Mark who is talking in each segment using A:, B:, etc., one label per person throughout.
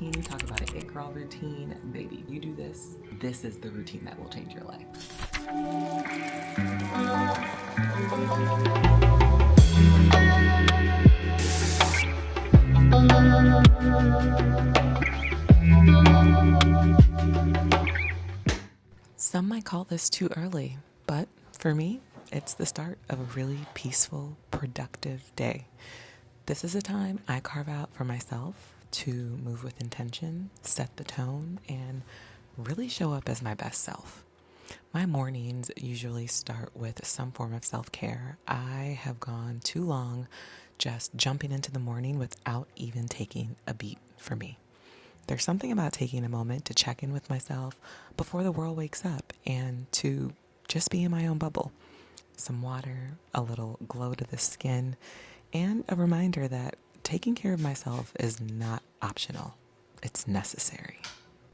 A: routine, talk about an it girl routine. Baby, you do this. This is the routine that will change your life. Some might call this too early, but for me, it's the start of a really peaceful, productive day. This is a time I carve out for myself to move with intention, set the tone, and really show up as my best self. My mornings usually start with some form of self-care. I have gone too long just jumping into the morning without even taking a beat for me. There's something about taking a moment to check in with myself before the world wakes up and to just be in my own bubble. Some water, a little glow to the skin, and a reminder that taking care of myself is not optional. It's necessary.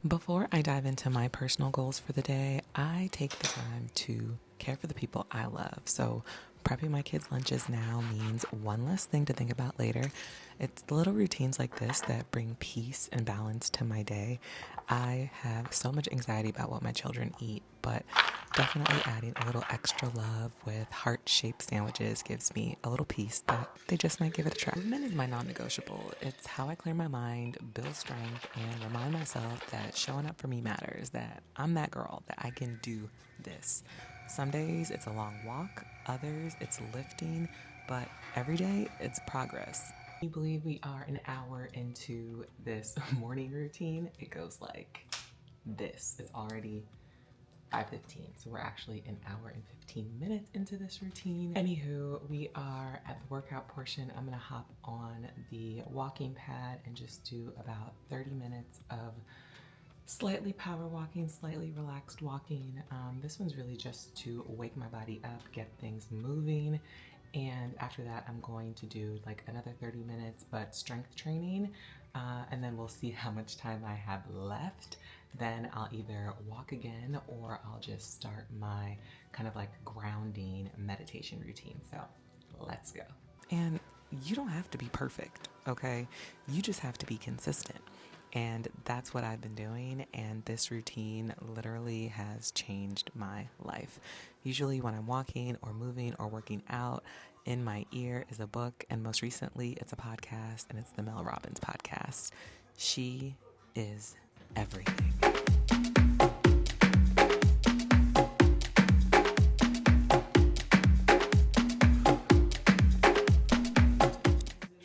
A: Before I dive into my personal goals for the day, I take the time to care for the people I love. So prepping my kids' lunches now means one less thing to think about later. It's the little routines like this that bring peace and balance to my day. I have so much anxiety about what my children eat, but definitely adding a little extra love with heart-shaped sandwiches gives me a little peace that they just might give it a try. Movement is my non-negotiable. It's how I clear my mind, build strength, and remind myself that showing up for me matters, that I'm that girl, that I can do this. Some days it's a long walk, others it's lifting, but every day it's progress. Can you believe we are an hour into this morning routine? It goes like this. It's already 5:15, so we're actually an hour and 15 minutes into this routine. Anywho, we are at the workout portion. I'm gonna hop on the walking pad and just do about 30 minutes of slightly power walking, slightly relaxed walking. This one's really just to wake my body up, get things moving. And after that, I'm going to do like another 30 minutes, but strength training. And then we'll see how much time I have left. Then I'll either walk again or I'll just start my kind of like grounding meditation routine. So let's go. And you don't have to be perfect, okay? You just have to be consistent. And that's what I've been doing, and this routine literally has changed my life. Usually when I'm walking or moving or working out, in my ear is a book, and most recently it's a podcast, and it's the Mel Robbins podcast. She is everything.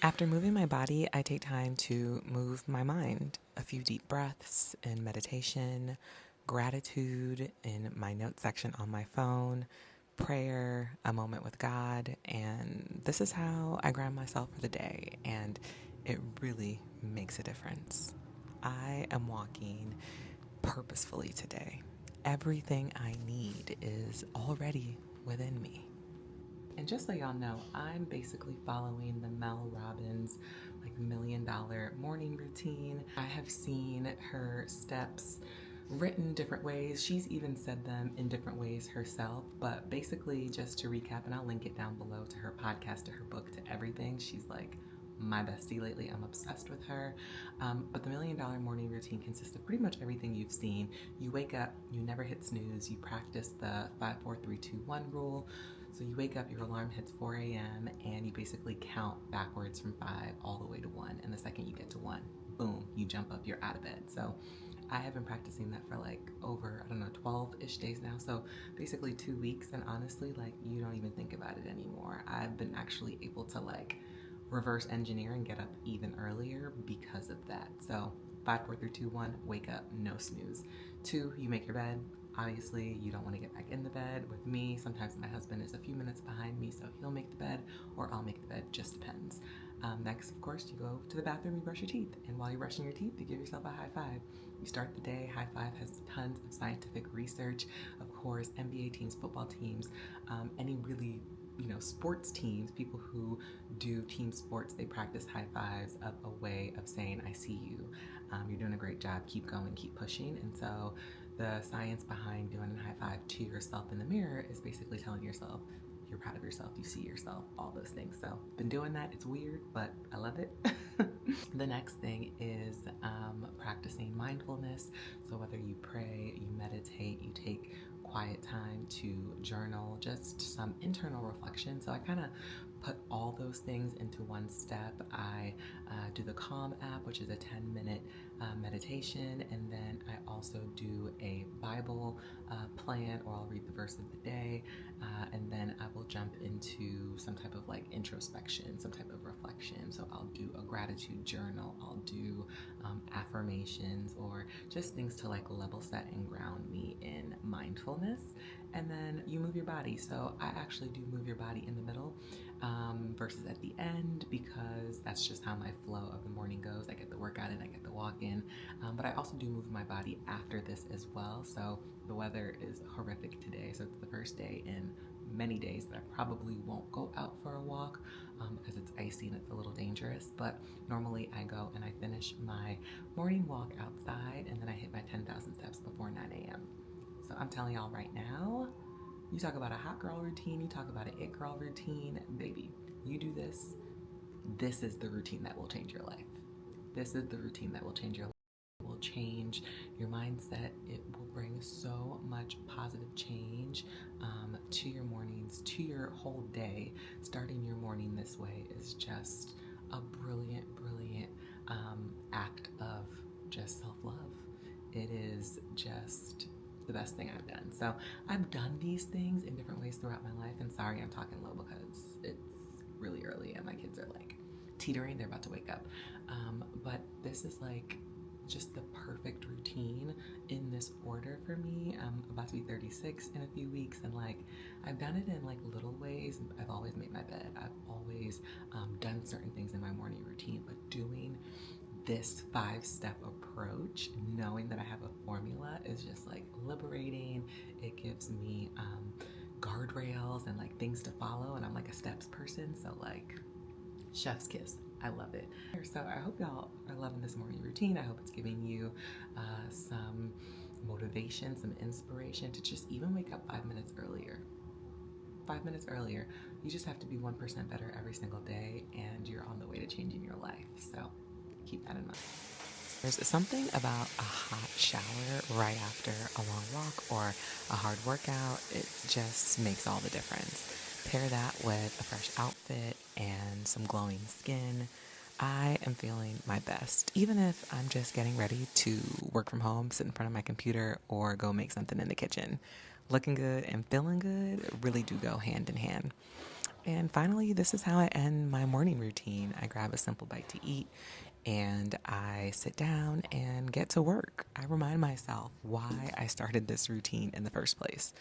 A: After moving my body, I take time to move my mind. A few deep breaths in meditation, gratitude in my notes section on my phone, prayer, a moment with God, and this is how I ground myself for the day, and it really makes a difference. I am walking purposefully today. Everything I need is already within me. And just so y'all know, I'm basically following the Mel Robbins like $1 million morning routine. I have seen her steps written different ways. She's even said them in different ways herself. But basically, just to recap, and I'll link it down below to her podcast, to her book, to everything. She's like my bestie lately. I'm obsessed with her. But the $1 million morning routine consists of pretty much everything you've seen. You wake up, you never hit snooze, you practice the 5, 4, 3, 2, 1 rule. So you wake up, your alarm hits 4 a.m. and you basically count backwards from 5 all the way to 1. And the second you get to 1, boom, you jump up, you're out of bed. So I have been practicing that for like over, 12-ish days now. So basically 2 weeks. And honestly, like you don't even think about it anymore. I've been actually able to like reverse engineer and get up even earlier because of that. So 5, 4, 3, 2, 1, wake up, no snooze. 2, you make your bed. Obviously, you don't want to get back in the bed. With me, sometimes my husband is a few minutes behind me, so he'll make the bed or I'll make the bed, just depends. Next, of course, you go to the bathroom, you brush your teeth. And while you're brushing your teeth, you give yourself a high five. You start the day. High five has tons of scientific research. Of course, NBA teams, football teams, any really sports teams, people who do team sports, they practice high fives of a way of saying, I see you. You're doing a great job. Keep going, keep pushing. And so the science behind doing a high five to yourself in the mirror is basically telling yourself you're proud of yourself, you see yourself, all those things. So been doing that. It's weird, but I love it. The next thing is practicing mindfulness. So whether you pray, you meditate, you take quiet time to journal, just some internal reflection. So I kind of put all those things into one step. I do the Calm app, which is a 10-minute meditation, and then I also do a Bible plan, or I'll read the verse of the day, and then I will jump into some type of like introspection, some type of reflection. So I'll do a gratitude journal, I'll do affirmations, or just things to like level set and ground me in mindfulness. And then you move your body. So I actually do move your body in the middle versus at the end, because that's just how my flow of the morning goes. I get the workout in, I get the walk in, but I also do move my body after this as well. So the weather is horrific today, so it's the first day in many days that I probably won't go out for a walk because it's icy and it's a little dangerous. But normally I go and I finish my morning walk outside, and then I hit my 10,000 steps before 9 a.m. So I'm telling y'all right now, you talk about a hot girl routine, you talk about an it girl routine, baby, you do this. This is the routine that will change your life. This is the routine that will change your life. It will change your mindset. It will bring so much positive change to your mornings, to your whole day. Starting your morning this way is just a brilliant, brilliant act of just self-love. It is just the best thing I've done. So I've done these things in different ways throughout my life, and sorry I'm talking low because it's really early and my kids are like teetering, they're about to wake up. But this is like just the perfect routine in this order for me. I'm about to be 36 in a few weeks, and like I've done it in like little ways. I've always made my bed, I've always done certain things in my morning routine, but doing this 5-step approach, knowing that I have a formula, is just like liberating. It gives me guardrails and like things to follow, and I'm like a steps person, so like chef's kiss. I love it. So I hope y'all are loving this morning routine. I hope it's giving you some motivation, some inspiration to just even wake up 5 minutes earlier. 5 minutes earlier. You just have to be 1% better every single day, and you're on the way to changing your life. So keep that in mind. There's something about a hot shower right after a long walk or a hard workout. It just makes all the difference. Pair that with a fresh outfit and some glowing skin. I am feeling my best, even if I'm just getting ready to work from home, sit in front of my computer, or go make something in the kitchen. Looking good and feeling good really do go hand in hand. And finally, this is how I end my morning routine. I grab a simple bite to eat, and I sit down and get to work. I remind myself why I started this routine in the first place.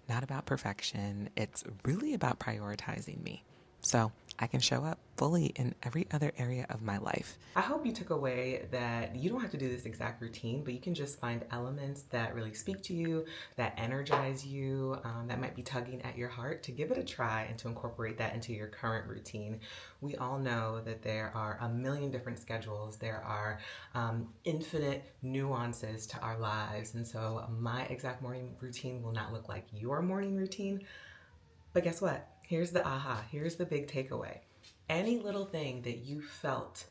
A: Not about perfection, it's really about prioritizing me, so I can show up fully in every other area of my life. I hope you took away that you don't have to do this exact routine, but you can just find elements that really speak to you, that energize you, that might be tugging at your heart, to give it a try and to incorporate that into your current routine. We all know that there are a million different schedules. There are infinite nuances to our lives. And so my exact morning routine will not look like your morning routine. But guess what? Here's the aha. Here's the big takeaway. Any little thing that you felt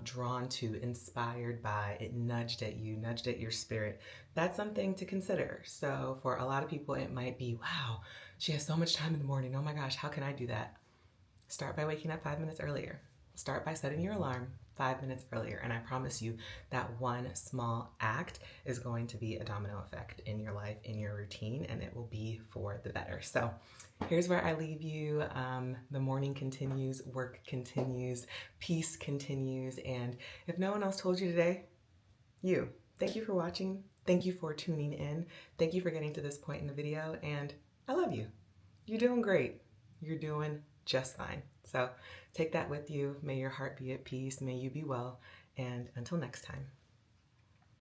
A: drawn to, inspired by, it nudged at you, nudged at your spirit, that's something to consider. So for a lot of people, it might be, wow, she has so much time in the morning. Oh my gosh, how can I do that? Start by waking up 5 minutes earlier. Start by setting your alarm 5 minutes earlier. And I promise you that one small act is going to be a domino effect in your life, in your routine, and it will be for the better. So here's where I leave you. The morning continues, work continues, peace continues. And if no one else told you today, you. Thank you for watching. Thank you for tuning in. Thank you for getting to this point in the video. And I love you. You're doing great. You're doing just fine. So take that with you. May your heart be at peace. May you be well. And until next time.